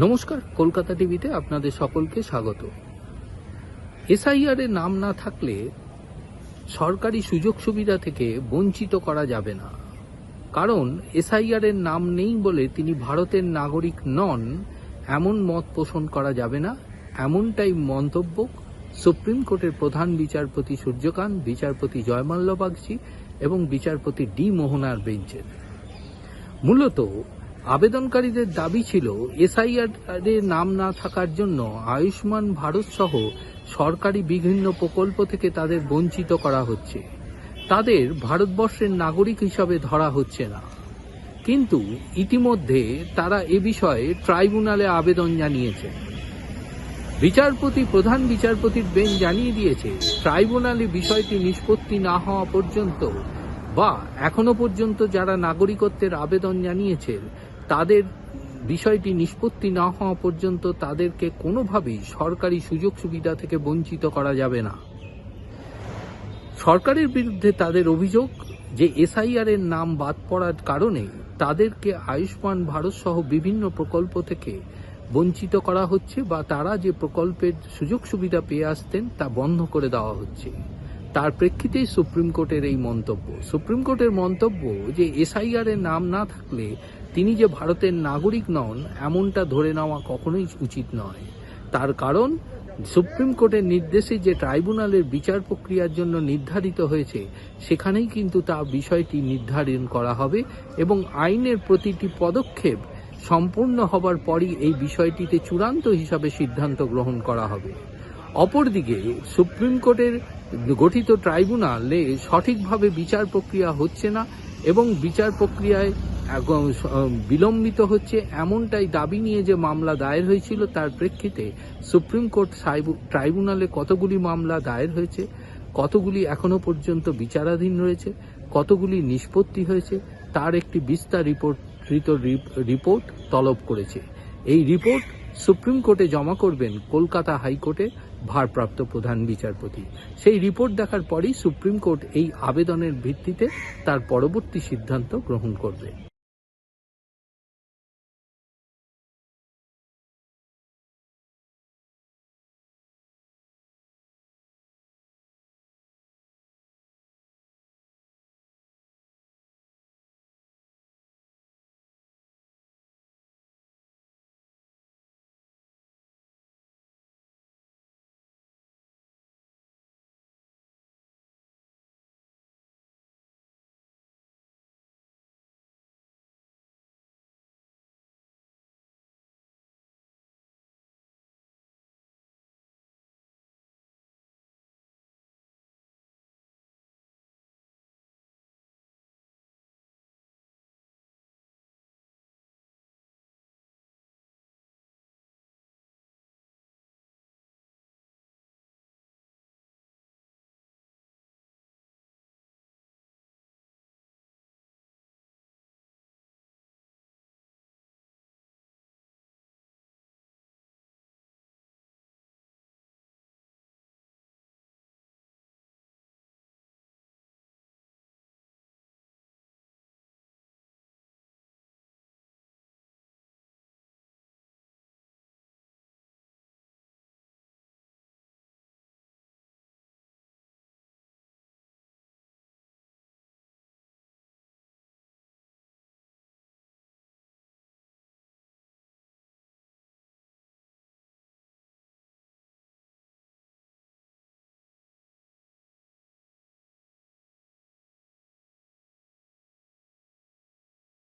নমস্কার, কলকাতা টিভিতে আপনাদের সকলকে স্বাগত। এসআইআর এর নাম না থাকলে সরকারি সুযোগ সুবিধা থেকে বঞ্চিত করা যাবে না। কারণ এসআইআর এর নাম নেই বলে তিনি ভারতের নাগরিক নন, এমন মত পোষণ করা যাবে না। এমনটাই মন্তব্য সুপ্রিম কোর্টের প্রধান বিচারপতি সূর্যকান্ত, বিচারপতি জয়মাল্য বাগচি এবং বিচারপতি ডি মোহনার বেঞ্চের। মূলত আবেদনকারীদের দাবি ছিল এসআইআর এর নাম না থাকার জন্য আয়ুষ্মান ভারত সহ সরকারি বিভিন্ন প্রকল্প থেকে তাদের বঞ্চিত করা হচ্ছে, তাদের ভারতবর্ষের নাগরিক হিসাবে ধরা হচ্ছে না। কিন্তু ইতিমধ্যে তারা এ বিষয়ে ট্রাইব্যুনালে আবেদন জানিয়েছে। প্রধান বিচারপতির বেঞ্চ জানিয়ে দিয়েছে, ট্রাইব্যুনালে বিষয়টি নিষ্পত্তি না হওয়া পর্যন্ত বা এখনো পর্যন্ত যারা নাগরিকত্বের আবেদন জানিয়েছেন তাদের বিষয়টি নিষ্পত্তি না হওয়া পর্যন্ত তাদেরকে কোনোভাবেই সরকারি সুযোগ সুবিধা থেকে বঞ্চিত করা যাবে না। সরকারের বিরুদ্ধে তাদের অভিযোগ যে এসআইআর এর নাম বাদ পড়ার কারণে তাদেরকে আয়ুষ্মান ভারত সহ বিভিন্ন প্রকল্প থেকে বঞ্চিত করা হচ্ছে বা তারা যে প্রকল্পের সুযোগ সুবিধা পেয়ে আসতেন তা বন্ধ করে দেওয়া হচ্ছে। তার প্রেক্ষিতেই সুপ্রিম কোর্টের এই মন্তব্য। সুপ্রিম কোর্টের মন্তব্য যে এসআইআর এর নাম না থাকলে তিনি যে ভারতের নাগরিক নন এমনটা ধরে নেওয়া কখনোই উচিত নয়। তার কারণ সুপ্রিম কোর্টের নির্দেশে যে ট্রাইব্যুনালের বিচার প্রক্রিয়ার জন্য নির্ধারিত হয়েছে সেখানেই কিন্তু তা বিষয়টি নির্ধারণ করা হবে এবং আইনের প্রতিটি পদক্ষেপ সম্পূর্ণ হবার পরই এই বিষয়টিতে চূড়ান্ত হিসাবে সিদ্ধান্ত গ্রহণ করা হবে। অপরদিকে সুপ্রিম কোর্টের গঠিত ট্রাইব্যুনালে সঠিকভাবে বিচার প্রক্রিয়া হচ্ছে না এবং বিচার প্রক্রিয়ায় বিলম্বিত হচ্ছে, এমনটাই দাবি নিয়ে যে মামলা দায়ের হয়েছিল তার প্রেক্ষিতে সুপ্রিম কোর্ট ট্রাইব্যুনালে কতগুলি মামলা দায়ের হয়েছে, কতগুলি এখনো পর্যন্ত বিচারাধীন রয়েছে, কতগুলি নিষ্পত্তি হয়েছে তার একটি বিস্তারিত রিপোর্ট তলব করেছে। এই রিপোর্ট সুপ্রিম কোর্টে জমা করবেন কলকাতা হাইকোর্টে ভারপ্রাপ্ত প্রধান বিচারপতি। সেই রিপোর্ট দেখার পরই সুপ্রিম কোর্ট এই আবেদনের ভিত্তিতে তার পরবর্তী সিদ্ধান্ত গ্রহণ করবে।